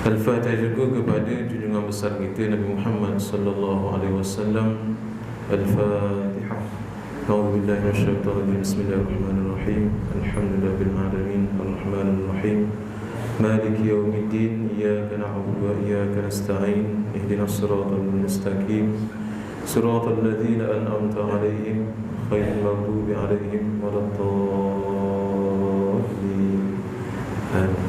Al-Fatihah juga kepada junjungan besar kita Nabi Muhammad sallallahu alaihi wasallam. Al-Fatihah. A'udzu billahi minasyaitonir rajim. Bismillahirrahmanirrahim. Alhamdulillahil alamin. Arrahmanir rahim. Maliki yaumiddin. Iyyaka na'budu wa iyyaka nasta'in. Ihdinas siratal mustaqim. Siratal ladzina an'amta 'alaihim ghairil maghdubi 'alaihim waladdallin. Amin.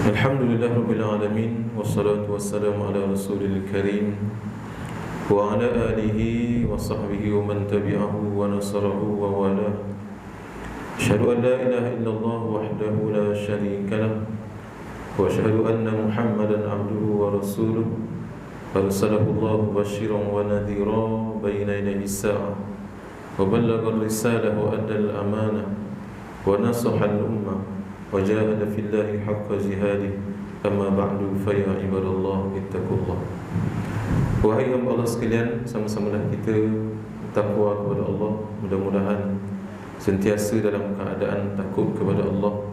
Alhamdulillah Rabbil Alamin. Wassalatu wassalamu ala Rasulil Karim wa ala alihi wa sahbihi wa man tabi'ahu wa nasarahu wa wala. Asyhadu an la ilaha illallah wahdahu la syarika lah, wa asyhadu anna Muhammadan abduhu wa rasuluh. Arsalahu Allah basyiran wa nadhira bayna yaday as-sa'ah, wa ballagha ar-risalah wa adda al-amanah wa nasaha al-ummah wa jahada fillahi haqqa jihadih. Amma ba'du, fa ya ibadallah ittaqullah. Wahai hamba Allah sekalian, sama-samalah kita takwa kepada Allah. Mudah-mudahan sentiasa dalam keadaan takut kepada Allah,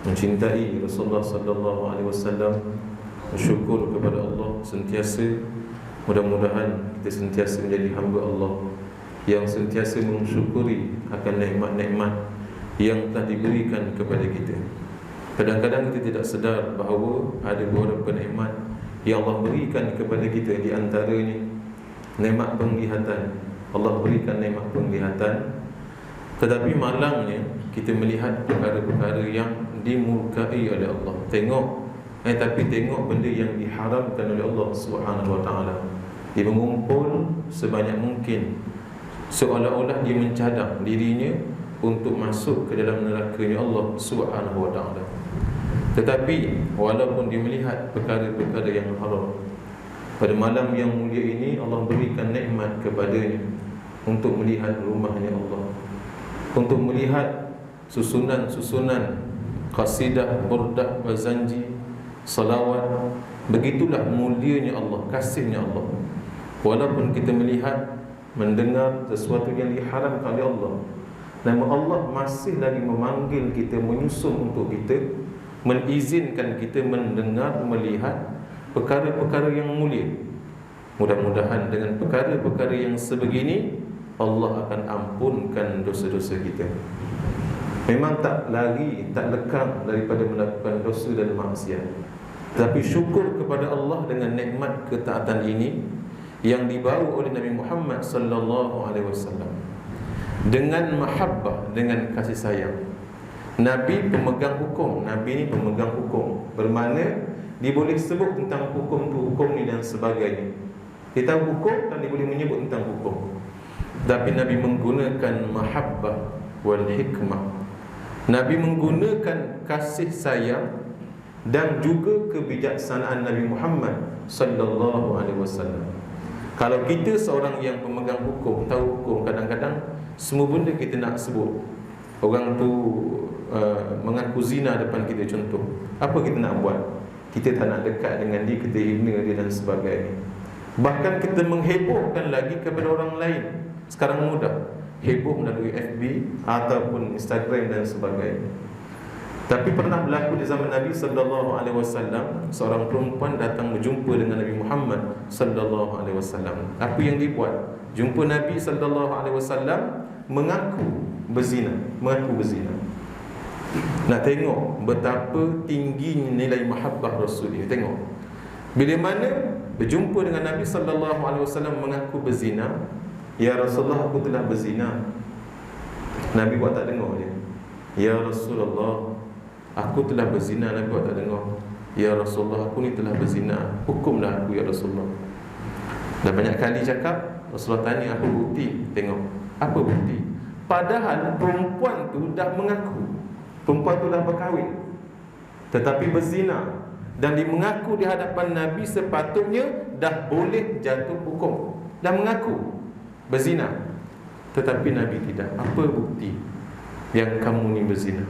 mencintai Rasulullah sallallahu alaihi wasallam, bersyukur kepada Allah sentiasa. Mudah-mudahan kita sentiasa menjadi hamba Allah yang sentiasa mensyukuri akan nikmat-nikmat yang telah diberikan kepada kita. Kadang-kadang kita tidak sedar bahawa ada beberapa nikmat yang Allah berikan kepada kita. Di antaranya nikmat penglihatan. Allah berikan nikmat penglihatan, tetapi malangnya kita melihat perkara-perkara yang dimurkai oleh Allah. Tapi tengok benda yang diharamkan oleh Allah Subhanahu wa taala. Dia mengumpul sebanyak mungkin, seolah-olah dia mencadang dirinya untuk masuk ke dalam nerakanya Allah Subhanahu wa taala. Tetapi walaupun dia melihat perkara-perkara yang haram, pada malam yang mulia ini Allah berikan nikmat kepadanya untuk melihat rumahnya Allah, untuk melihat susunan-susunan qasidah, burdah, bazanji, salawat. Begitulah mulianya Allah, kasihnya Allah. Walaupun kita melihat, mendengar sesuatu yang diharamkan oleh Allah, namun Allah masih lagi memanggil kita, menyusun untuk kita, mengizinkan kita mendengar, melihat perkara-perkara yang mulia. Mudah-mudahan dengan perkara-perkara yang sebegini Allah akan ampunkan dosa-dosa kita. Memang tak lari, tak lekang daripada melakukan dosa dan maksiat, tapi syukur kepada Allah dengan nikmat ketaatan ini yang dibawa oleh Nabi Muhammad sallallahu alaihi wasallam. Dengan mahabbah, dengan kasih sayang. Nabi pemegang hukum. Nabi ni pemegang hukum, bermakna dia boleh sebut tentang hukum tu, hukum ni dan sebagainya. Dia tahu hukum dan dia boleh menyebut tentang hukum. Tapi Nabi menggunakan mahabbah wal hikmah. Nabi menggunakan kasih sayang dan juga kebijaksanaan Nabi Muhammad sallallahu alaihi wasallam. Kalau kita seorang yang pemegang hukum, tahu hukum, kadang-kadang semua benda kita nak sebut. Orang tu mengaku zina depan kita, contoh. Apa kita nak buat? Kita tak nak dekat dengan dia, kita hina dia dan sebagainya. Bahkan kita menghebohkan lagi kepada orang lain. Sekarang mudah heboh melalui FB ataupun Instagram dan sebagainya. Tapi pernah berlaku di zaman Nabi sallallahu alaihi wasallam, seorang perempuan datang berjumpa dengan Nabi Muhammad sallallahu alaihi wasallam. Apa yang dibuat? Jumpa Nabi sallallahu alaihi wasallam, mengaku berzina. Nak tengok betapa tingginya nilai mahabbah Rasul ini. Tengok, bila mana berjumpa dengan Nabi sallallahu alaihi wasallam mengaku berzina, ya Rasulullah, aku telah berzina. Nabi buat tak dengar dia. Ya Rasulullah, aku telah berzina. Nabi buat tak dengar. Ya Rasulullah, aku ni telah berzina, hukumlah aku ya Rasulullah. Dah banyak kali cakap, Rasulullah tanya apa bukti. Tengok, apa bukti? Padahal perempuan tu dah mengaku, perempuan tu dah berkahwin, tetapi berzina. Dan dia mengaku di hadapan Nabi, sepatutnya dah boleh jatuh hukum. Dah mengaku berzina, tetapi Nabi tidak. Apa bukti yang kamu ni berzina?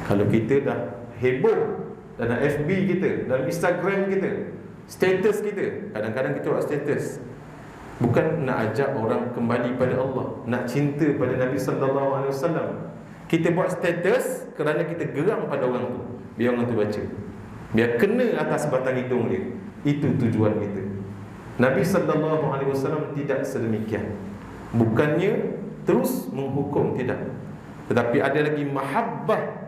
Kalau kita dah heboh dalam FB kita, dalam Instagram kita, status kita, kadang-kadang kita buat status bukan nak ajak orang kembali pada Allah, nak cinta pada Nabi sallallahu alaihi wasallam. Kita buat status kerana kita geram pada orang tu. biar orang tu baca, biar kena atas batang hidung dia. Itu tujuan kita. Nabi SAW tidak sedemikian. Bukannya terus menghukum, tidak, tetapi ada lagi mahabbah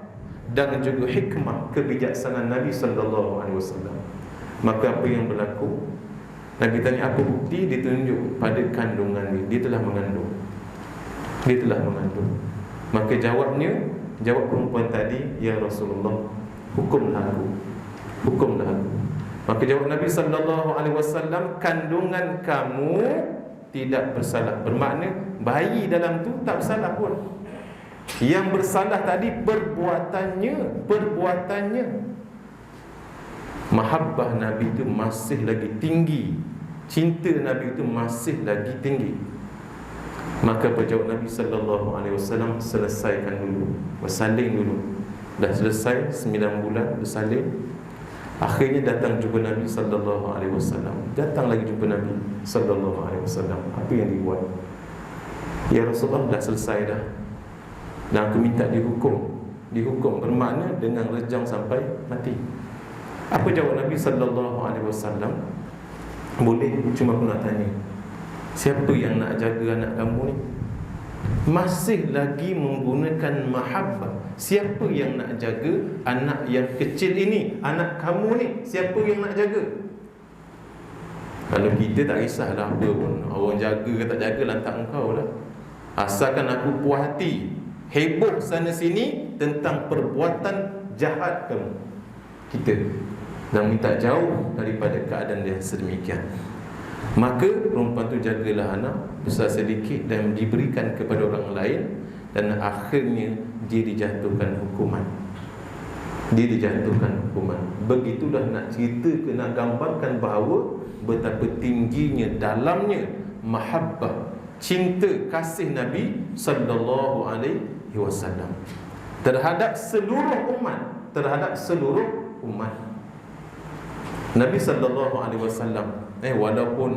dan juga hikmah, kebijaksanaan Nabi SAW. Maka apa yang berlaku? Nabi tanya apa bukti, ditunjuk pada kandungan dia. Dia telah mengandung. Dia telah mengandung. Maka jawab perempuan tadi, ya Rasulullah, hukumlah aku. Hukumlah aku. Maka jawab Nabi SAW, kandungan kamu tidak bersalah. Bermakna bayi dalam tu tak bersalah pun. Yang bersalah tadi perbuatannya. Mahabbah Nabi itu masih lagi tinggi, cinta Nabi itu masih lagi tinggi. Maka berjawab Nabi SAW, selesaikan dulu, bersalin dulu. Dah selesai 9 bulan bersalin. Akhirnya datang jumpa Nabi SAW. Datang lagi jumpa Nabi SAW. Apa yang dibuat? Ya Rasulullah, dah selesai dah, dan aku minta dihukum. Dihukum bermakna dengan rejam sampai mati. Apa jawab Nabi SAW? Boleh, cuma aku nak tanya, siapa yang nak jaga anak kamu ni? Masih lagi menggunakan mahabbah. Siapa yang nak jaga anak yang kecil ini, anak kamu ni? Siapa yang nak jaga? Kalau kita tak kisahlah apa pun, orang jaga ke tak jaga, lantak engkau lah. Asalkan aku puas hati, heboh sana sini tentang perbuatan jahat kamu, kita dan minta jauh daripada keadaan dia sedemikian. Maka perempuan tu jagalah anak besar sedikit dan diberikan kepada orang lain, dan akhirnya dia dijatuhkan hukuman. Dia dijatuhkan hukuman. Begitulah nak cerita, nak gambarkan bahawa betapa tingginya, dalamnya mahabbah, cinta, kasih Nabi SAW terhadap seluruh umat, terhadap seluruh umat. Nabi SAW walaupun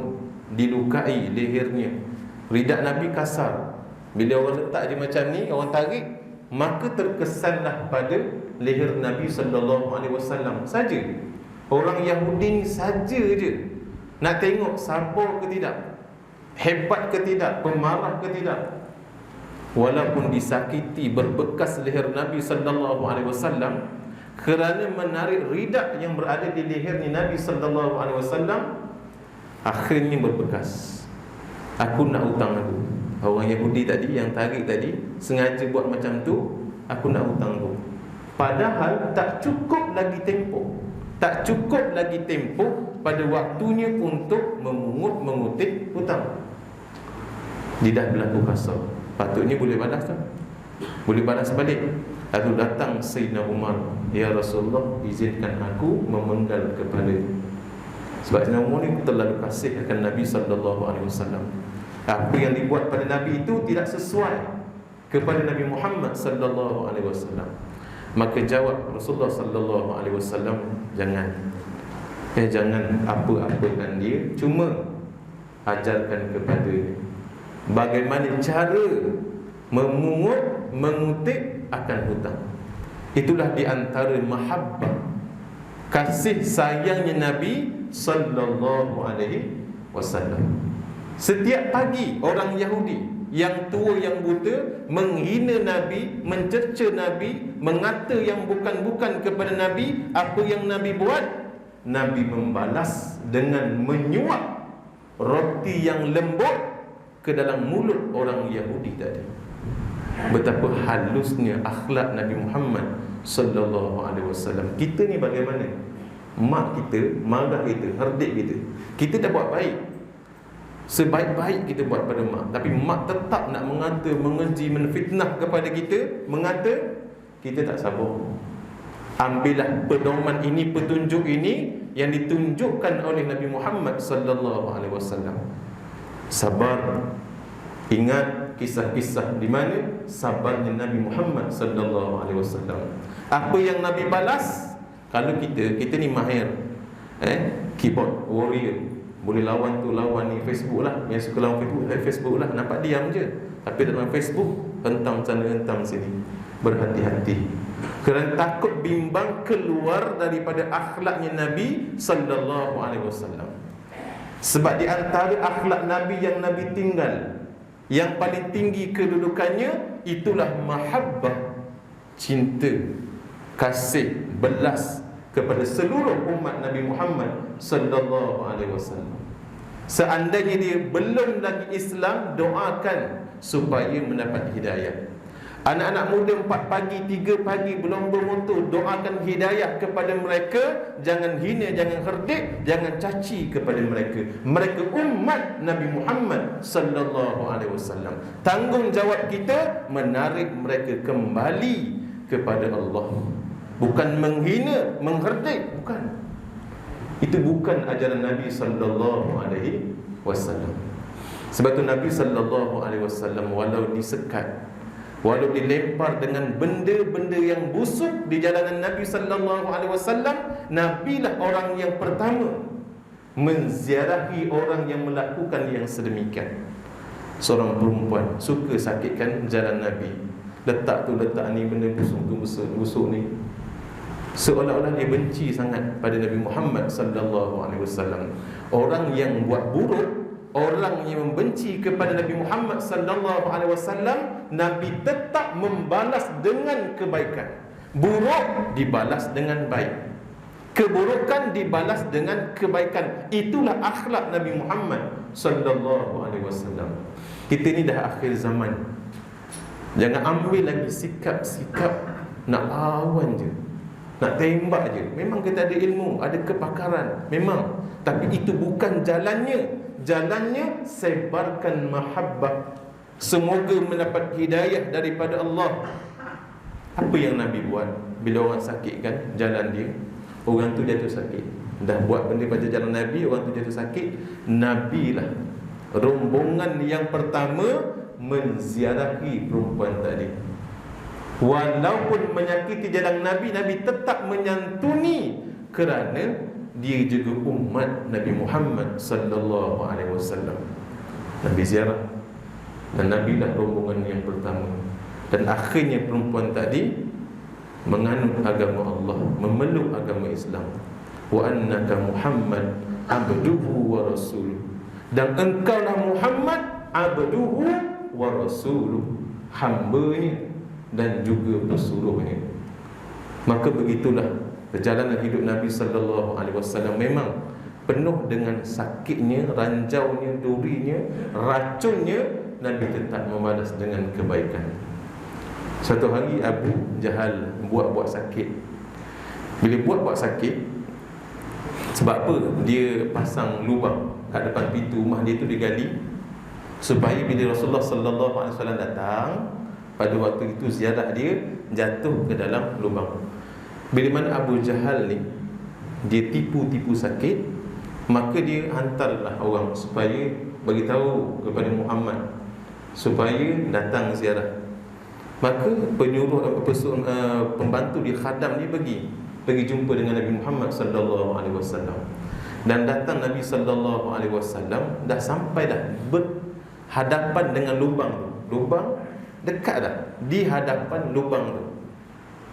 dilukai lehernya, ridak Nabi kasar, bila orang letak dia macam ni, orang tarik, maka terkesanlah pada leher Nabi SAW saja. Orang Yahudi ni saja je nak tengok sabar ke tidak, hebat ke tidak, pemarah ke tidak. Walaupun disakiti, berbekas leher Nabi SAW kerana menarik ridak yang berada di lehernya Nabi SAW, akhirnya berbekas. Aku nak hutang aku. Orang Yahudi tadi yang tarik tadi sengaja buat macam tu, aku nak hutang aku. Padahal tak cukup lagi tempoh, tak cukup lagi tempoh pada waktunya untuk memungut, mengutip hutang. Dia dah berlaku kasar, patutnya boleh balas tak? Boleh balas balik. Lalu datang Sayyidina Umar, ya Rasulullah, izinkan aku memenggal kepala. Sebab Sayyidina Umar ni terlalu kasih akan Nabi SAW. Apa yang dibuat pada Nabi itu tidak sesuai kepada Nabi Muhammad SAW. Maka jawab Rasulullah SAW, jangan apa-apakan dia, cuma ajarkan kepada dia bagaimana cara memungut, mengutip akan hutang. Itulah di antara mahabbah, kasih sayangnya Nabi SAW. Setiap pagi orang Yahudi yang tua yang buta menghina Nabi, mencerca Nabi, mengata yang bukan-bukan kepada Nabi. Apa yang Nabi buat? Nabi membalas dengan menyuap roti yang lembut ke dalam mulut orang Yahudi tadi. Betapa halusnya akhlak Nabi Muhammad SAW. Kita ni bagaimana? Mak kita marah kita, herdik kita, kita dah buat baik, sebaik-baik kita buat pada mak, tapi mak tetap nak mengata, mengeji, menfitnah kepada kita, mengata, kita tak sabar. Ambillah pedoman ini, petunjuk ini yang ditunjukkan oleh Nabi Muhammad SAW. Sabar. Ingat kisah-kisah di mana sabarnya Nabi Muhammad SAW. Apa yang Nabi balas? Kalau kita ni mahir keyboard warrior, boleh lawan tu, lawan ni, Facebook lah, yang suka lawan Facebook lah, nampak diam je. Tapi dalam Facebook, hentam sana, hentam sini. Berhati-hati. kerana takut bimbang keluar daripada akhlaknya Nabi sallallahu alaihi wasallam. Sebab di antara akhlak Nabi yang Nabi tinggal, yang paling tinggi kedudukannya, itulah mahabbah, cinta, kasih, belas kepada seluruh umat Nabi Muhammad sallallahu alaihi wasallam. Seandainya dia belum lagi Islam, doakan supaya mendapat hidayah. Anak-anak muda 4 pagi, 3 pagi belum bermotor, doakan hidayah kepada mereka. Jangan hina, jangan herdik, jangan caci kepada mereka. Mereka umat Nabi Muhammad sallallahu alaihi wasallam. Tanggungjawab kita menarik mereka kembali kepada Allah. Bukan menghina, mengherdik, bukan. Itu bukan ajaran Nabi sallallahu alaihi wasallam. Sebab tu Nabi sallallahu alaihi wasallam walau disekat, walau dilempar dengan benda-benda yang busuk di jalanan Nabi sallallahu alaihi wasallam, Nabilah orang yang pertama menziarahi orang yang melakukan yang sedemikian. Seorang perempuan suka sakitkan jalan Nabi, letak ni benda busuk tu, busuk ni, seolah-olah dia benci sangat pada Nabi Muhammad sallallahu alaihi wasallam. Orang yang buat buruk, orang yang membenci kepada Nabi Muhammad sallallahu alaihi wasallam, Nabi tetap membalas dengan kebaikan. Buruk dibalas dengan baik, keburukan dibalas dengan kebaikan. Itulah akhlak Nabi Muhammad sallallahu alaihi wasallam. Kita ni dah akhir zaman. Jangan ambil lagi sikap-sikap nak lawan je, nak tembak je. Memang kita ada ilmu, ada kepakaran, memang. Tapi itu bukan jalannya. Jalannya sebarkan mahabbah. Semoga mendapat hidayah daripada Allah. Apa yang Nabi buat bila orang sakitkan jalan dia, orang tu jatuh sakit, dah buat benda pada jalan Nabi, orang tu jatuh sakit, Nabi lah rombongan yang pertama menziarahi perempuan tadi. Walaupun menyakiti jalan Nabi, Nabi tetap menyantuni kerana dia juga umat Nabi Muhammad sallallahu alaihi wasallam. Nabi ziarah, dan Nabi dah rombongan yang pertama. Dan akhirnya perempuan tadi menganut agama Allah, memeluk agama Islam. Wa annaka Muhammad abduhu wa rasuluh. Dan engkaulah Muhammad abduhu wa rasuluh, hambanya dan juga pesuruhnya. Maka begitulah perjalanan hidup Nabi sallallahu alaihi wasallam. Memang penuh dengan sakitnya, ranjaunya, durinya, racunnya. Nabi tetap membalas dengan kebaikan. Satu hari Abu Jahal buat sakit. Bila buat sakit, sebab apa? Dia pasang lubang kat depan pintu rumah dia tu, digali supaya bila Rasulullah sallallahu alaihi wasallam datang pada waktu itu ziarah dia, jatuh ke dalam lubang. Bila mana Abu Jahal ni dia tipu-tipu sakit, maka dia hantarlah orang supaya bagi tahu kepada Muhammad supaya datang ziarah. Maka pembantu dia, khadam dia pergi jumpa dengan Nabi Muhammad sallallahu alaihi wasallam. Dan datang Nabi sallallahu alaihi wasallam, dah sampai dah berhadapan dengan lubang tu. Lubang dekat dah di hadapan lubang tu.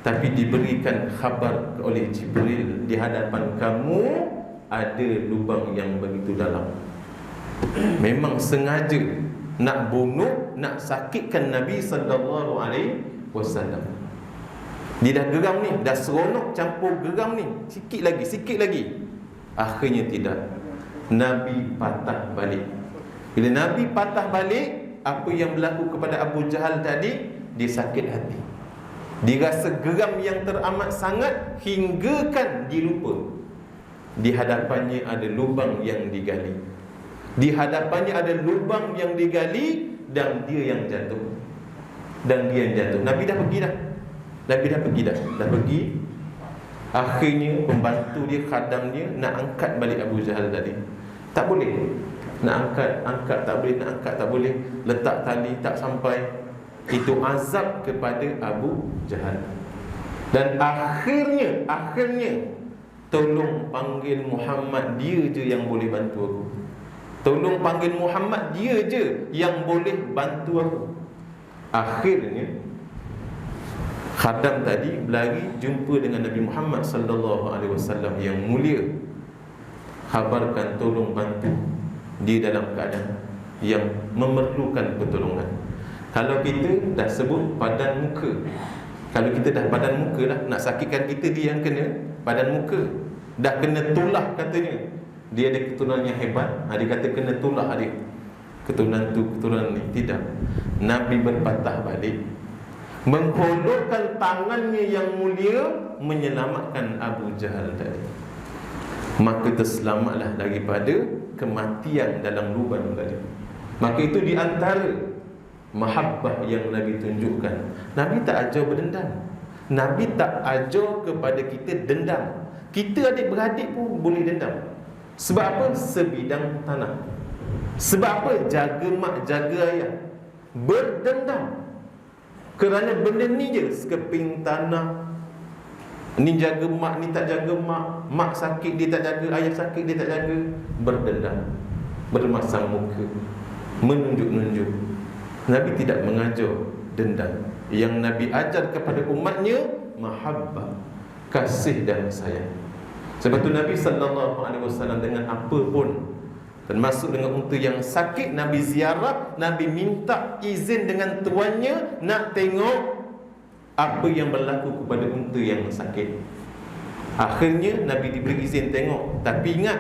Tapi diberikan khabar oleh Jibril, di hadapan kamu ada lubang yang begitu dalam. Memang sengaja nak bunuh, nak sakitkan Nabi sallallahu alaihi wasallam. Dia dah geram ni, dah seronok campur geram ni, sikit lagi. Akhirnya tidak. Nabi patah balik. Bila Nabi patah balik, apa yang berlaku kepada Abu Jahal tadi, dia sakit hati. Dia rasa geram yang teramat sangat hinggakan dia lupa di hadapannya ada lubang yang digali. Di hadapannya ada lubang yang digali, dan dia yang jatuh. Nabi dah pergi dah. Dah pergi. Akhirnya pembantu dia, khadam dia nak angkat balik Abu Jahal tadi. Tak boleh. Nak angkat tak boleh, nak angkat tak boleh. Letak tali tak sampai. Itu azab kepada Abu Jahal. Dan akhirnya tolong panggil Muhammad, dia je yang boleh bantu aku. Tolong panggil Muhammad, dia je yang boleh bantu aku. Akhirnya Khadam tadi berlari jumpa dengan Nabi Muhammad sallallahu alaihi wasallam yang mulia, khabarkan tolong bantu dia dalam keadaan yang memerlukan pertolongan. Kalau kita dah sebut padan muka, kalau kita dah padan muka dah, nak sakitkan kita dia yang kena padan muka, dah kena tulah katanya. Dia ada keturunan yang hebat, dia kata kena tulah dia, keturunan tu keturunan ni. Tidak, Nabi berpatah balik, mengholokkan tangannya yang mulia menyelamatkan Abu Jahal tadi. Maka terselamatlah daripada kematian dalam lubang tadi. Maka itu di antara mahabbah yang Nabi tunjukkan. Nabi tak ajar berdendam, Nabi tak ajar kepada kita dendam. Kita adik-beradik pun boleh dendam. Sebab apa? Sebidang tanah. Sebab apa? Jaga mak, jaga ayah. Berdendam kerana benda ni je, sekeping tanah. Ni jaga mak, ni tak jaga mak. Mak sakit dia tak jaga, ayah sakit dia tak jaga. Berdendam, bermasam muka, menunjuk-nunjuk. Nabi tidak mengajar dendam. Yang Nabi ajar kepada umatnya mahabbah, kasih dan sayang. Sebab tu Nabi sallallahu alaihi wasallam dengan apa pun, termasuk dengan unta yang sakit, Nabi ziarah, Nabi minta izin dengan tuannya nak tengok apa yang berlaku kepada unta yang sakit. Akhirnya Nabi diberi izin tengok. Tapi ingat,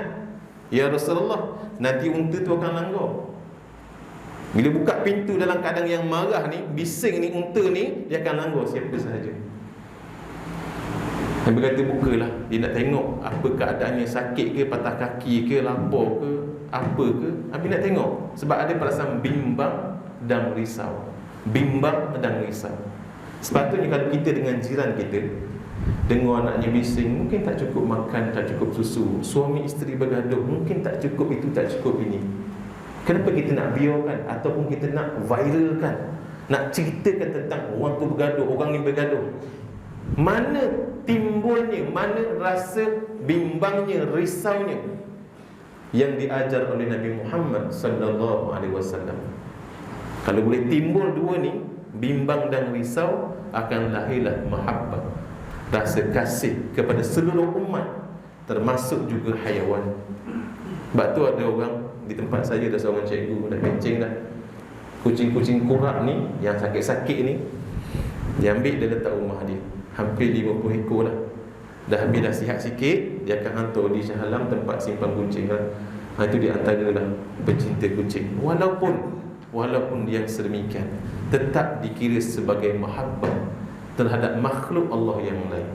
ya Rasulullah, nanti unta tu akan langgar. Bila buka pintu dalam keadaan yang marah ni, bising ni, unta ni, dia akan langgar siapa sahaja. Nabi kata bukalah, dia nak tengok apa keadaannya, sakit ke, patah kaki ke, lapar ke, apa ke. Nabi nak tengok. Sebab ada perasaan bimbang dan risau. Bimbang dan risau. Sepatutnya kalau kita dengan jiran kita dengar anaknya bising, mungkin tak cukup makan, tak cukup susu, suami isteri bergaduh, mungkin tak cukup itu, tak cukup ini. Kenapa kita nak biarkan ataupun kita nak viralkan, nak ceritakan tentang orang tu bergaduh, orang ni bergaduh? Mana timbulnya, mana rasa bimbangnya, risaunya yang diajar oleh Nabi Muhammad sallallahu alaihi wasallam? Kalau boleh timbul dua ni, bimbang dan risau, akan lahirlah mahabbah, rasa kasih kepada seluruh umat, termasuk juga haiwan. Sebab tu ada orang di tempat saya, ada seorang cikgu dah kencing dah, kucing-kucing kurak ni yang sakit-sakit ni, dia ambil, dia letak rumah dia, hampir 50 ekor lah. Dah habis dah sihat sikit, dia akan hantar di Shah Alam, tempat simpan kucing lah. Itu di antara lah pecinta kucing. Walaupun yang sedemikian, tetap dikira sebagai mahabbah terhadap makhluk Allah yang lain.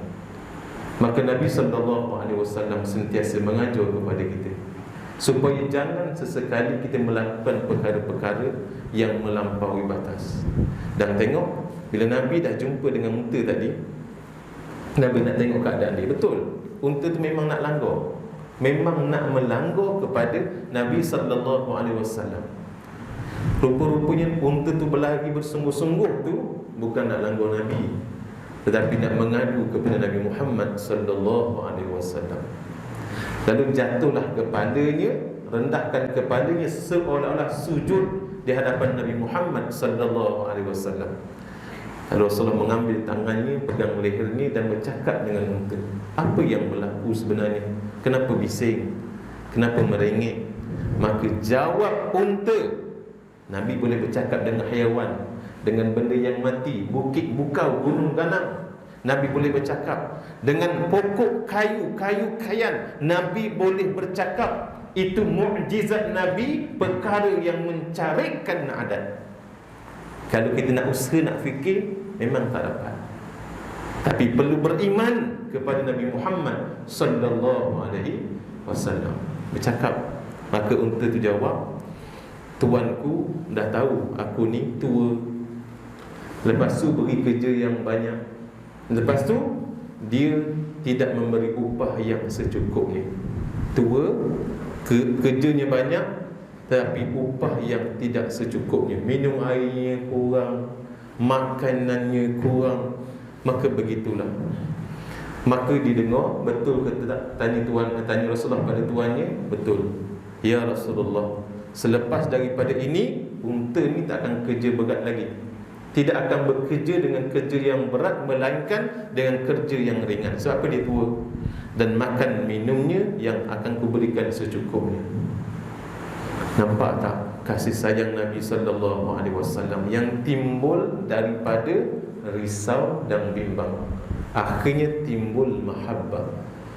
Maka Nabi SAW sentiasa mengajar kepada kita supaya jangan sesekali kita melakukan perkara-perkara yang melampaui batas. Dan tengok, bila Nabi dah jumpa dengan unta tadi, Nabi nak tengok keadaan dia. Betul, unta tu memang nak langgar, memang nak melanggar kepada Nabi SAW. Rupa-rupanya unta tu berlari bersungguh-sungguh tu bukan nak langgar Nabi, tetapi nak mengadu kepada Nabi Muhammad SAW. Lalu jatuhlah kepadanya, rendahkan kepalanya seolah-olah sujud di hadapan Nabi Muhammad SAW. Rasulullah mengambil tangannya, pegang lehernya dan bercakap dengan unta. Apa yang berlaku sebenarnya? Kenapa bising? Kenapa merengek? Maka jawab unta. Nabi boleh bercakap dengan haiwan, dengan benda yang mati, bukit bukau, gunung ganang. Nabi boleh bercakap dengan pokok kayu, kayu kayan. Nabi boleh bercakap. Itu mukjizat Nabi, perkara yang mencarikan adat. Kalau kita nak usaha, nak fikir, memang tak dapat. Tapi perlu beriman kepada Nabi Muhammad sallallahu alaihi wasallam. Bercakap. Maka unta tu jawab, tuanku dah tahu aku ni tua, lepas tu beri kerja yang banyak, lepas tu dia tidak memberi upah yang secukupnya. Tua, kerjanya banyak, tapi upah yang tidak secukupnya. Minum airnya kurang, makanannya kurang. Maka begitulah. Maka didengar, betul ke tak? Tanya Rasulullah pada tuannya, betul. Ya Rasulullah, selepas daripada ini, unta ni tak akan kerja berat lagi, tidak akan bekerja dengan kerja yang berat, melainkan dengan kerja yang ringan. Sebab apa dia tua? Dan makan minumnya yang akan kuberikan secukupnya. Nampak tak kasih sayang Nabi sallallahu alaihi wasallam yang timbul daripada risau dan bimbang, akhirnya timbul mahabbah.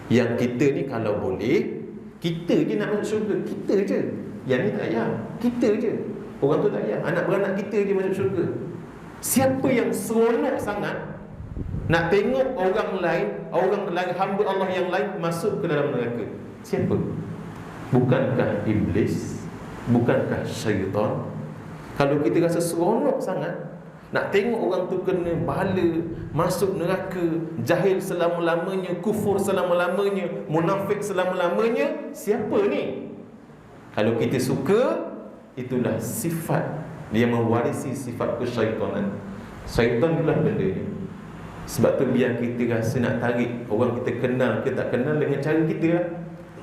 Yang kita ni kalau boleh, kita je nak masuk syurga, kita je. Yang ni tak payah, kita je. Orang tu tak payah, anak beranak kita je masuk syurga. Siapa yang seronok sangat nak tengok orang lain, hamba Allah yang lain masuk ke dalam neraka? Siapa? Bukankah iblis? Bukankah syaitan? Kalau kita rasa seronok sangat nak tengok orang tu kena bala, masuk neraka, jahil selama-lamanya, kufur selama-lamanya, munafik selama-lamanya, siapa ni? Kalau kita suka, itulah sifat dia mewarisi sifat kesyaitanan. Syaitan itulah benda ni. Sebab tu biar kita rasa nak tarik orang kita kenal ke tak kenal dengan cara kita lah,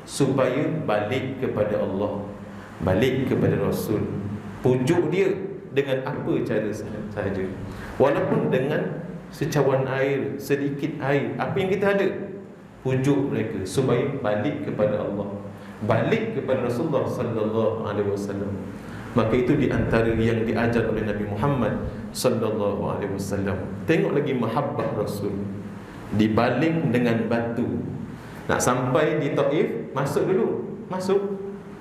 supaya balik kepada Allah, balik kepada Rasul, pujuk dia dengan apa cara sahaja, walaupun dengan secawan air, sedikit air, apa yang kita ada, pujuk mereka supaya balik kepada Allah, balik kepada Rasulullah sallallahu alaihi wasallam. Maka itu di antara yang diajar oleh Nabi Muhammad sallallahu alaihi wasallam. Tengok lagi mahabbah Rasul, dibaling dengan batu. Nak sampai di Taif, masuk dulu, masuk.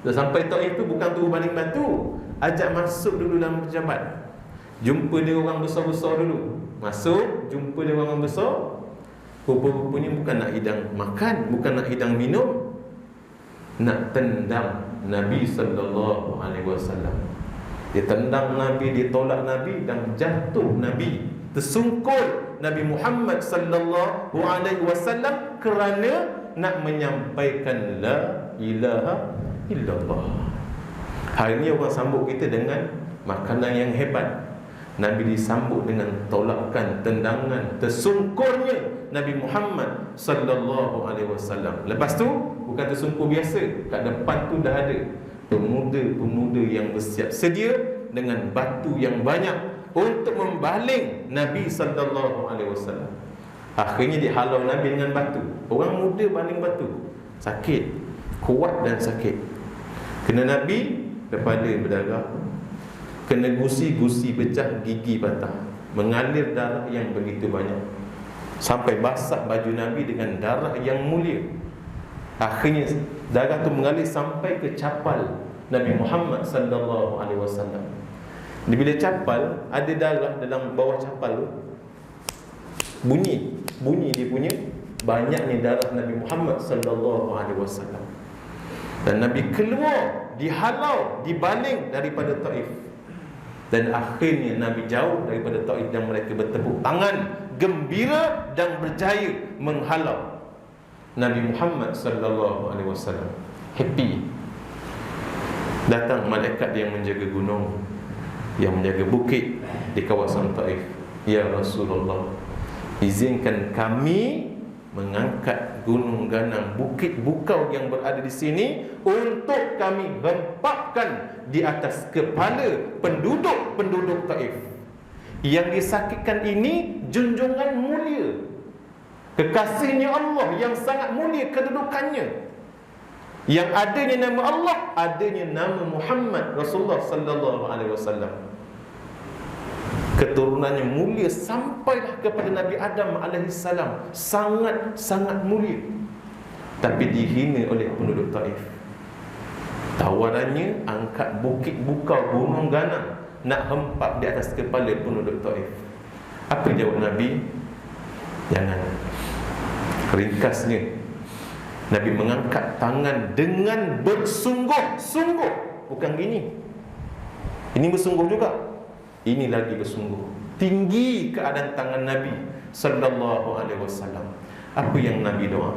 Dah sampai Taif tu bukan turun baling batu, ajak masuk dulu dalam pejabat, jumpa dia orang besar-besar dulu. Masuk, jumpa dia orang besar. Rupa-rupanya bukan nak hidang makan, bukan nak hidang minum, nak tendang Nabi sallallahu alaihi wasallam. Dia tendang Nabi, dia tolak Nabi, dan jatuh Nabi, tersungkur Nabi Muhammad sallallahu alaihi wasallam kerana nak menyampaikan la ilaha illallah. Hari ni orang sambut kita dengan makanan yang hebat. Nabi disambut dengan tolakan, tendangan, tersungkurnya Nabi Muhammad sallallahu alaihi wasallam. Lepas tu bukan tersungkur biasa, kat depan tu dah ada pemuda-pemuda yang bersiap sedia dengan batu yang banyak untuk membaling Nabi sallallahu alaihi wasallam. Akhirnya dihalau Nabi dengan batu. Orang muda baling batu, sakit, kuat dan sakit. Kena Nabi, kepala berdarah, kena gusi-gusi pecah, gigi patah, mengalir darah yang begitu banyak, sampai basah baju Nabi dengan darah yang mulia. Akhirnya darah tu mengalir sampai ke capal Nabi Muhammad sallallahu alaihi wasallam. Bila capal, ada darah dalam bawah capal tu, bunyi dia punya banyaknya darah Nabi Muhammad sallallahu alaihi wasallam. Dan Nabi keluar, dihalau, dibaling daripada Taif. Dan akhirnya Nabi jauh daripada Taif dan mereka bertepuk tangan gembira dan berjaya menghalau Nabi Muhammad sallallahu alaihi wasallam. Happy. Datang malaikat yang menjaga gunung, yang menjaga bukit di kawasan Taif. Ya Rasulullah, izinkan kami mengangkat gunung ganang, bukit bukau yang berada di sini untuk kami hempapkan di atas kepala penduduk Taif. Yang disakitkan ini junjungan mulia, kekasihnya Allah yang sangat mulia kedudukannya, yang adanya nama Allah, adanya nama Muhammad Rasulullah sallallahu alaihi wasallam. Keturunannya mulia sampailah kepada Nabi Adam alaihissalam, sangat mulia, tapi dihina oleh penduduk Taif. Tawarannya angkat bukit bukau gunung ganang, nak hempap di atas kepala penduduk Taif. Apa jawab Nabi? Jangan. Ringkasnya, Nabi mengangkat tangan dengan bersungguh-sungguh. Bukan gini, ini bersungguh juga, ini lagi bersungguh. Tinggi keadaan tangan Nabi sallallahu alaihi wasallam. Apa yang Nabi doa?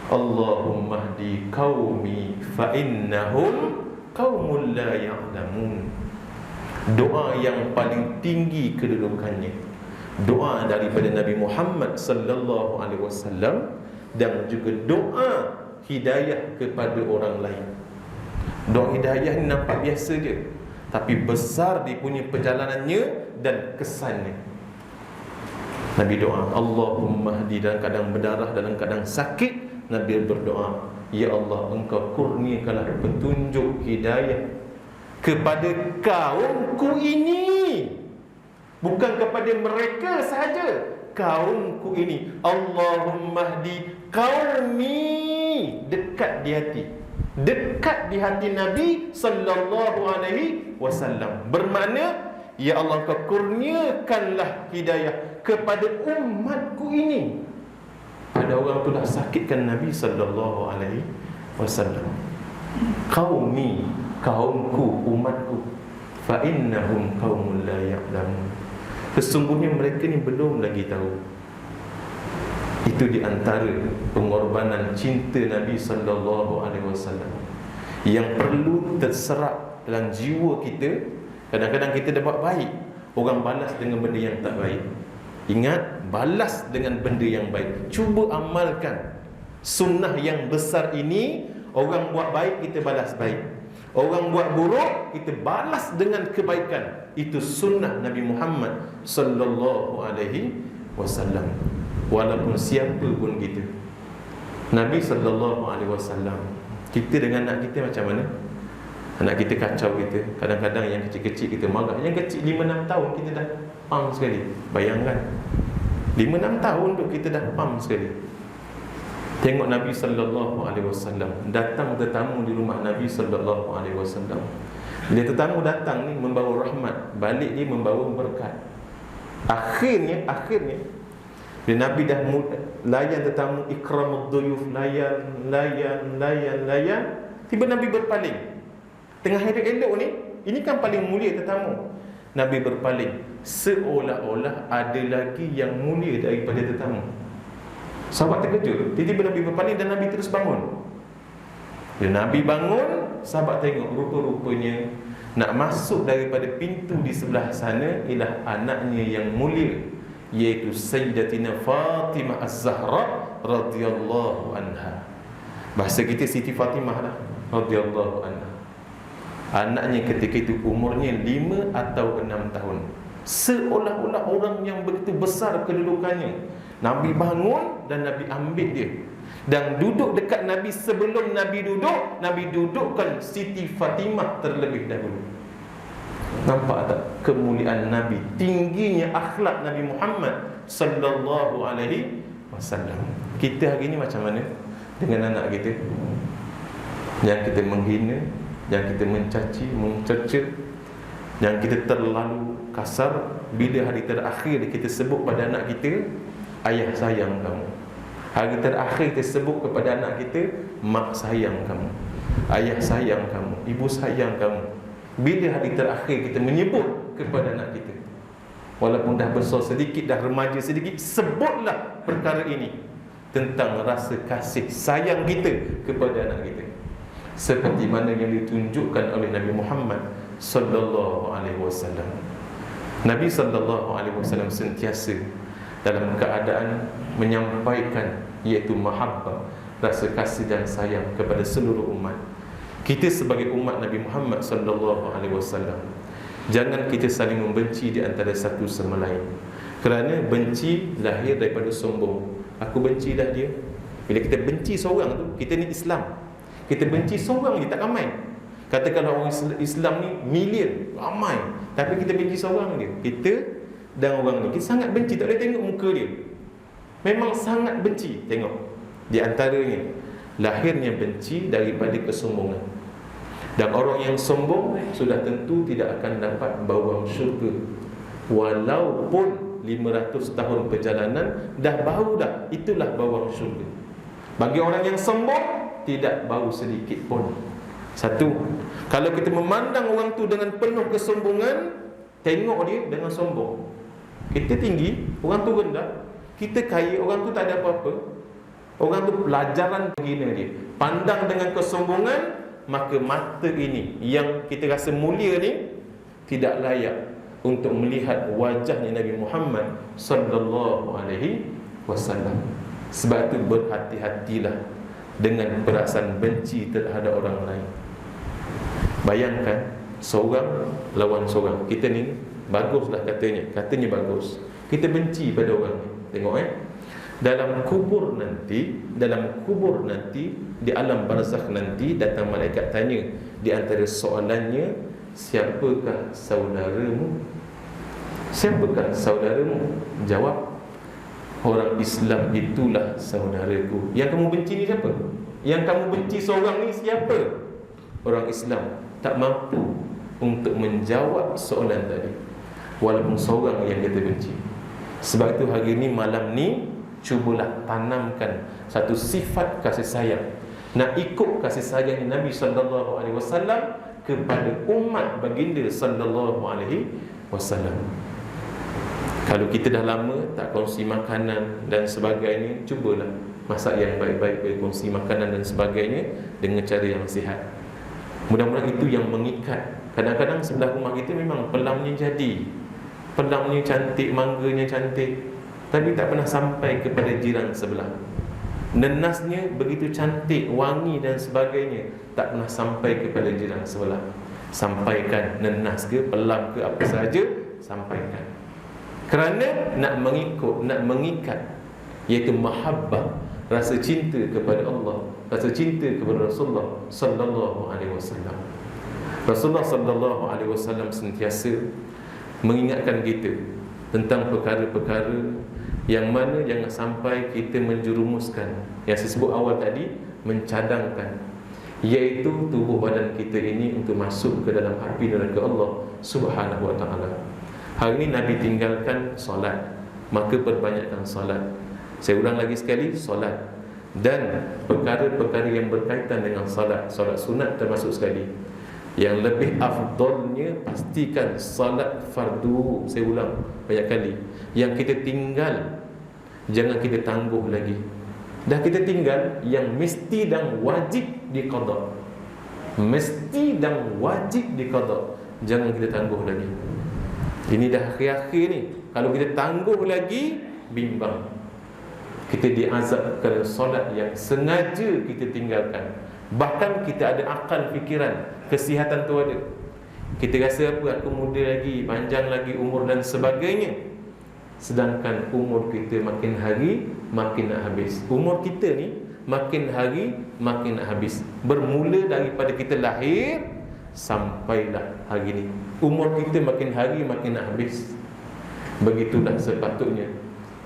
Allahumma hdi qaumi fa innahum qaumul la ya'lamun. Doa yang paling tinggi kedudukannya, doa daripada Nabi Muhammad sallallahu alaihi wasallam, dan juga doa hidayah kepada orang lain. Doa hidayah ni nampak biasa je, tapi besar dia punya perjalanannya dan kesannya. Nabi doa, Allahumma hdi, dalam keadaan berdarah, dalam keadaan sakit, Nabi berdoa, ya Allah, Engkau kurniakanlah petunjuk hidayah kepada kaumku ini, bukan kepada mereka sahaja, kaumku ini. Allahumma hdi qaumi, dekat di hati, dekat di hati Nabi sallallahu alaihi wasallam. Bermakna, ya Allah, Kau kurniakanlah hidayah kepada umatku ini. Ada orang tu dah sakitkan Nabi sallallahu alaihi wasallam. Qaumi, kaumku, umatku, fa innahum qaumul la ya'lamun. Sesungguhnya mereka ni belum lagi tahu. Itu di antara pengorbanan cinta Nabi sallallahu alaihi wasallam yang perlu terserap dalam jiwa kita. Kadang-kadang kita dah buat baik, orang balas dengan benda yang tak baik. Ingat, balas dengan benda yang baik. Cuba amalkan sunnah yang besar ini. Orang buat baik, kita balas baik. Orang buat buruk, kita balas dengan kebaikan. Itu sunnah Nabi Muhammad sallallahu alaihi wasallam. Walaupun siapa pun kita, Nabi sallallahu alaihi wasallam. Kita dengan anak kita macam mana? Anak kita kacau kita. Kadang-kadang yang kecil-kecil kita marah. Yang kecil 5-6 tahun kita dah pam sekali. Bayangkan 5-6 tahun tu kita dah pam sekali. Tengok Nabi sallallahu alaihi wasallam datang tetamu di rumah Nabi sallallahu alaihi wasallam. Bila tetamu datang ni membawa rahmat, balik dia membawa berkat. Akhirnya bila Nabi dah layan tetamu, ikramud duyuf, layan, tiba Nabi berpaling. Tengah elok-elok ni, ini kan paling mulia tetamu. Nabi berpaling seolah-olah ada lagi yang mulia daripada tetamu. Sahabat terkejut. Tiba-tiba Nabi berpaling dan Nabi terus bangun. Bila Nabi bangun, sahabat tengok rupa-rupanya nak masuk daripada pintu di sebelah sana ialah anaknya yang mulia, iaitu Sayyidatina Fatimah Az-Zahra radhiyallahu anha. Bahasa kita Siti Fatimah lah, radhiyallahu anha. Anaknya ketika itu umurnya 5 atau 6 tahun. Seolah-olah orang yang begitu besar kedudukannya. Nabi bangun dan Nabi ambil dia dan duduk dekat Nabi. Sebelum Nabi duduk, Nabi dudukkan Siti Fatimah terlebih dahulu. Nampak tak kemuliaan Nabi, tingginya akhlak Nabi Muhammad sallallahu alaihi wasallam. Kita hari ini macam mana dengan anak kita? Yang kita menghina, yang kita mencaci, mencerca, yang kita terlalu kasar. Bila hari terakhir kita sebut pada anak kita, ayah sayang kamu. Hari terakhir kita sebut kepada anak kita, mak sayang kamu, ayah sayang kamu, ibu sayang kamu. Bila hari terakhir kita menyebut kepada anak kita, walaupun dah besar sedikit, dah remaja sedikit, sebutlah perkara ini tentang rasa kasih sayang kita kepada anak kita, seperti mana yang ditunjukkan oleh Nabi Muhammad sallallahu alaihi wasallam. Nabi sallallahu alaihi wasallam sentiasa dalam keadaan menyampaikan, iaitu mahabbah, rasa kasih dan sayang kepada seluruh umat. Kita sebagai umat Nabi Muhammad sallallahu alaihi wasallam, jangan kita saling membenci di antara satu sama lain. Kerana benci lahir daripada sombong. Aku benci dah dia. Bila kita benci seorang tu, kita ni Islam, kita benci seorang je, tak ramai. Katakanlah orang Islam ni million, ramai, tapi kita benci seorang dia. Kita dan orang ni, kita sangat benci, tak boleh tengok muka dia. Memang sangat benci. Tengok, di antaranya lahirnya benci daripada kesombongan. Dan orang yang sombong sudah tentu tidak akan dapat bawang syurga. Walaupun 500 tahun perjalanan dah bau dah, itulah bawang syurga. Bagi orang yang sombong, tidak bau sedikit pun. Satu, kalau kita memandang orang tu dengan penuh kesombongan, tengok dia dengan sombong. Kita tinggi, orang tu rendah. Kita kaya, orang tu tak ada apa-apa. Orang tu pelajaran menghina dia. Pandang dengan kesombongan, maka mata ini yang kita rasa mulia ni tidak layak untuk melihat wajahnya Nabi Muhammad sallallahu alaihi wasallam. Sebab itu berhati-hatilah dengan perasaan benci terhadap orang lain. Bayangkan seorang lawan seorang. Kita ni baguslah katanya bagus. Kita benci pada orang ni. Tengok dalam kubur nanti di alam barzakh nanti, datang malaikat tanya, di antara soalannya, siapakah saudaramu? Siapakah saudaramu? Jawab, orang Islam itulah saudaraku. Yang kamu benci ni siapa? Yang kamu benci seorang ni siapa? Orang Islam. Tak mampu untuk menjawab soalan tadi, walaupun seorang yang kita benci. Sebab itu hari ni, malam ni, cubalah tanamkan satu sifat kasih sayang. Nak ikut kasih sayang Nabi sallallahu alaihi wasallam kepada umat baginda sallallahu alaihi wasallam. Kalau kita dah lama tak kongsi makanan dan sebagainya, cubalah masak yang baik-baik, berkongsi makanan dan sebagainya dengan cara yang sihat. Mudah-mudahan itu yang mengikat. Kadang-kadang sebelah rumah kita memang pelamnya jadi, pelamnya cantik, mangganya cantik, tapi tak pernah sampai kepada jiran sebelah. Nenasnya begitu cantik, wangi dan sebagainya, tak pernah sampai kepada jiran sebelah. Sampaikan, nenas ke, pelam ke, apa sahaja, sampaikan. Kerana nak mengikut, nak mengikat, iaitu mahabbah, rasa cinta kepada Allah, rasa cinta kepada Rasulullah sallallahu alaihi wasallam. Rasulullah sallallahu alaihi wasallam sentiasa mengingatkan kita tentang perkara-perkara yang mana jangan sampai kita menjerumuskan, yang saya sebut awal tadi, mencadangkan, iaitu tubuh badan kita ini untuk masuk ke dalam api neraka Allah Subhanahu wa ta'ala. Hari ini Nabi tinggalkan solat, maka perbanyakkan solat. Saya ulang lagi sekali, solat. Dan perkara-perkara yang berkaitan dengan solat, solat sunat termasuk sekali. Yang lebih afdalnya, pastikan solat fardu. Saya ulang banyak kali. Yang kita tinggal, jangan kita tangguh lagi. Dah kita tinggal, yang mesti dan wajib diqada, mesti dan wajib diqada, jangan kita tangguh lagi. Ini dah akhir-akhir ni. Kalau kita tangguh lagi, bimbang. Kita diazab kerana solat yang sengaja kita tinggalkan. Bahkan kita ada akal fikiran, kesihatan tu ada. Kita rasa apa, aku muda lagi, panjang lagi umur dan sebagainya. Sedangkan umur kita makin hari makin nak habis. Umur kita ni makin hari makin nak habis. Bermula daripada kita lahir sampailah hari ni, umur kita makin hari makin nak habis. Begitulah sepatutnya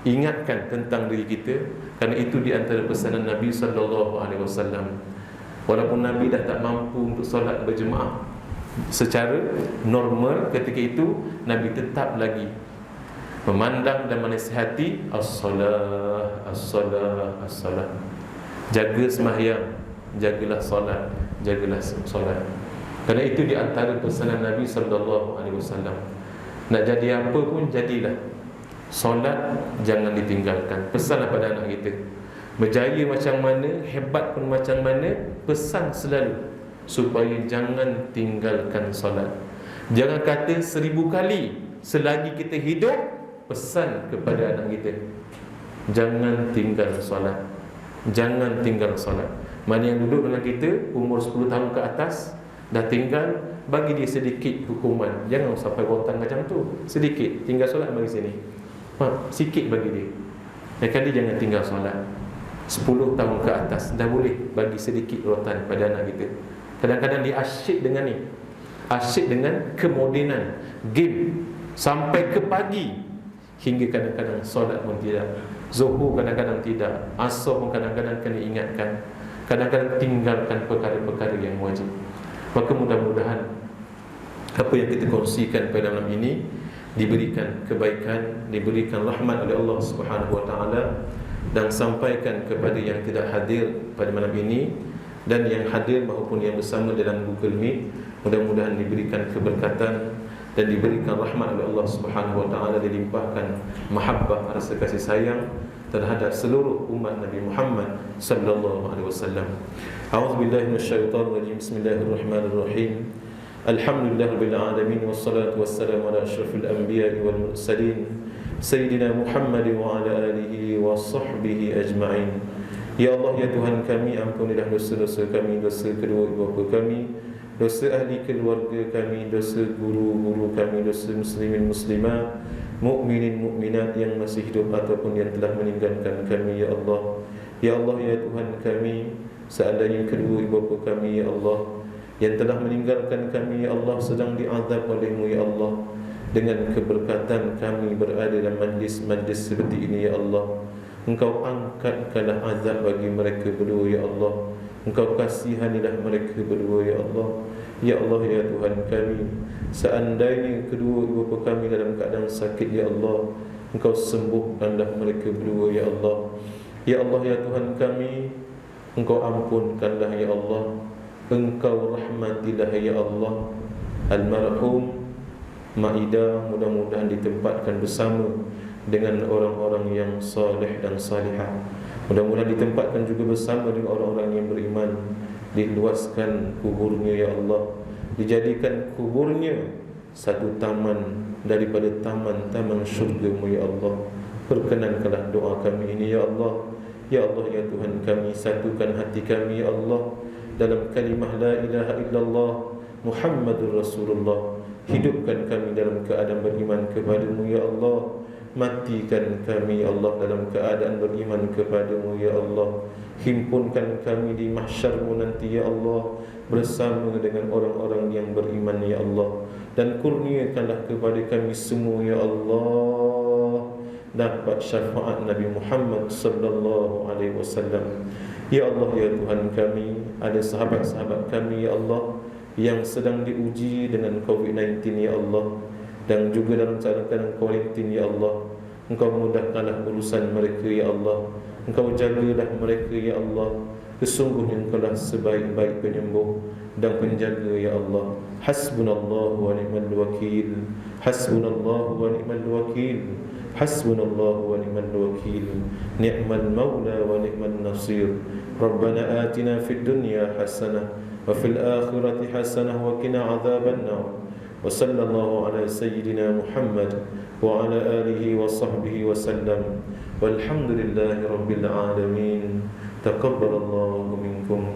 ingatkan tentang diri kita, kerana itu di antara pesanan Nabi sallallahu alaihi wasallam. Walaupun Nabi dah tak mampu untuk solat berjemaah secara normal ketika itu, Nabi tetap lagi memandang dan menasihati as-salah, as-salah, as-salah. Jaga sembahyang, jagalah solat, jagalah solat. Kerana itu di antara pesanan Nabi sallallahu alaihi wasallam. Nak jadi apa pun jadilah, solat jangan ditinggalkan. Pesanlah pada anak kita. Berjaya macam mana, hebat pun macam mana, pesan selalu supaya jangan tinggalkan solat. Jangan kata 1000 kali selagi kita hidup, pesan kepada anak kita, jangan tinggal solat, jangan tinggal solat. Mana yang duduk dengan kita umur 10 tahun ke atas, dah tinggal, bagi dia sedikit hukuman. Jangan sampai rontang macam tu. Sedikit, tinggal solat bagi sini, sikit bagi dia. Dan kali jangan tinggal solat. 10 tahun ke atas dah boleh bagi sedikit rotan pada anak kita. Kadang-kadang dia asyik dengan ni, asyik dengan kemodenan, game sampai ke pagi, hingga kadang-kadang solat pun tidak, zuhur kadang-kadang tidak, asar pun kadang-kadang kena ingatkan, kadang-kadang tinggalkan perkara-perkara yang wajib. Maka mudah-mudahan apa yang kita kongsikan pada malam ini diberikan kebaikan, diberikan rahmat oleh Allah Subhanahu wa ta'ala, dan sampaikan kepada yang tidak hadir pada malam ini dan yang hadir maupun yang bersama dalam Google Meet. Mudah-mudahan diberikan keberkatan dan diberikan rahmat oleh Allah Subhanahu wa ta'ala, dilimpahkan mahabbah, rasa kasih sayang terhadap seluruh umat Nabi Muhammad sallallahu alaihi wasallam. A'udzubillahi minasyaitonir rajim. Bismillahirrahmanirrahim. Alhamdulillahirabbil alamin, wassalatu wassalamu ala asyrafil anbiya'i wal mursalin Sayyidina Muhammad wa ala alihi wa sahbihi ajma'in. Ya Allah, ya Tuhan kami, ampunilah dosa-dosa kami, dosa kedua ibu bapa kami, dosa ahli keluarga kami, dosa guru-guru kami, dosa muslimin muslimat, mukminin mukminat yang masih hidup ataupun yang telah meninggalkan kami, ya Allah. Ya Allah, ya Tuhan kami, seandainya kedua ibu bapa kami, ya Allah, yang telah meninggalkan kami, ya Allah, sedang diazab oleh-Mu, ya Allah, dengan keberkatan kami berada dalam majlis-majlis seperti ini, ya Allah, Engkau angkatkanlah azab bagi mereka berdua, ya Allah. Engkau kasihanilah mereka berdua, ya Allah. Ya Allah, ya Tuhan kami, seandainya kedua ibu bapa kami dalam keadaan sakit, ya Allah, Engkau sembuhkanlah mereka berdua, ya Allah. Ya Allah, ya Tuhan kami, Engkau ampunkanlah, ya Allah. Engkau rahmatilah, ya Allah. Almarhum Maida mudah-mudahan ditempatkan bersama dengan orang-orang yang saleh dan salihah. Mudah-mudahan ditempatkan juga bersama dengan orang-orang yang beriman. Diluaskan kuburnya, ya Allah. Dijadikan kuburnya satu taman daripada taman-taman syurga-Mu, ya Allah. Perkenankanlah doa kami ini, ya Allah. Ya Allah, ya Tuhan kami, satukan hati kami, ya Allah, dalam kalimah la ilaha illallah Muhammadur Rasulullah. Hidupkan kami dalam keadaan beriman kepada-Mu, ya Allah. Matikan kami, ya Allah, dalam keadaan beriman kepada-Mu, ya Allah. Himpunkan kami di mahsyar-Mu nanti, ya Allah, bersama dengan orang-orang yang beriman, ya Allah. Dan kurniakanlah kepada kami semua, ya Allah, dapat syafaat Nabi Muhammad sallallahu alaihi wasallam. Ya Allah, ya Tuhan kami, ada sahabat-sahabat kami, ya Allah, yang sedang diuji dengan COVID-19, ya Allah, dan juga dalam keadaan kuarantin, ya Allah. Engkau mudahkanlah urusan mereka, ya Allah. Engkau jagalah mereka, ya Allah. Sesungguhnya Engkaulah sebaik-baik penyembuh dan penjaga, ya Allah. Hasbunallahu wa ni'mal wakil. Hasbunallahu wa ni'mal wakil. Hasbunallahu wa ni'mal wakil. Ni'mal maula wa ni'mal nasir. Rabbana atina fid dunya hasanah wa fil akhirati hasanah wa qina adzaban nar. Wa sallallahu ala sayyidina Muhammad wa ala alihi wa sahbihi wa sallam. Walhamdulillahi rabbil alamin. Taqabbalallahu minkum.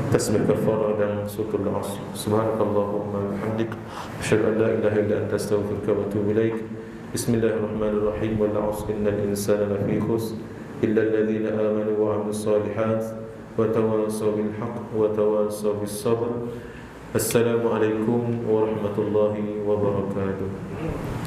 Tasbih kafarah dan syukur al-asr. Subhanakallahumma wa bihamdik, asyhadu an la ilaha illa anta, astaghfiruka wa atubu ilaik. Bismillahirrahmanirrahim. Wal 'asri innal insana lafi khusr illa alladhina amanu wa 'amilus solihat wa tawassaw bil haqq wa tawassaw bis sabr. Assalamualaikum warahmatullahi wabarakatuh.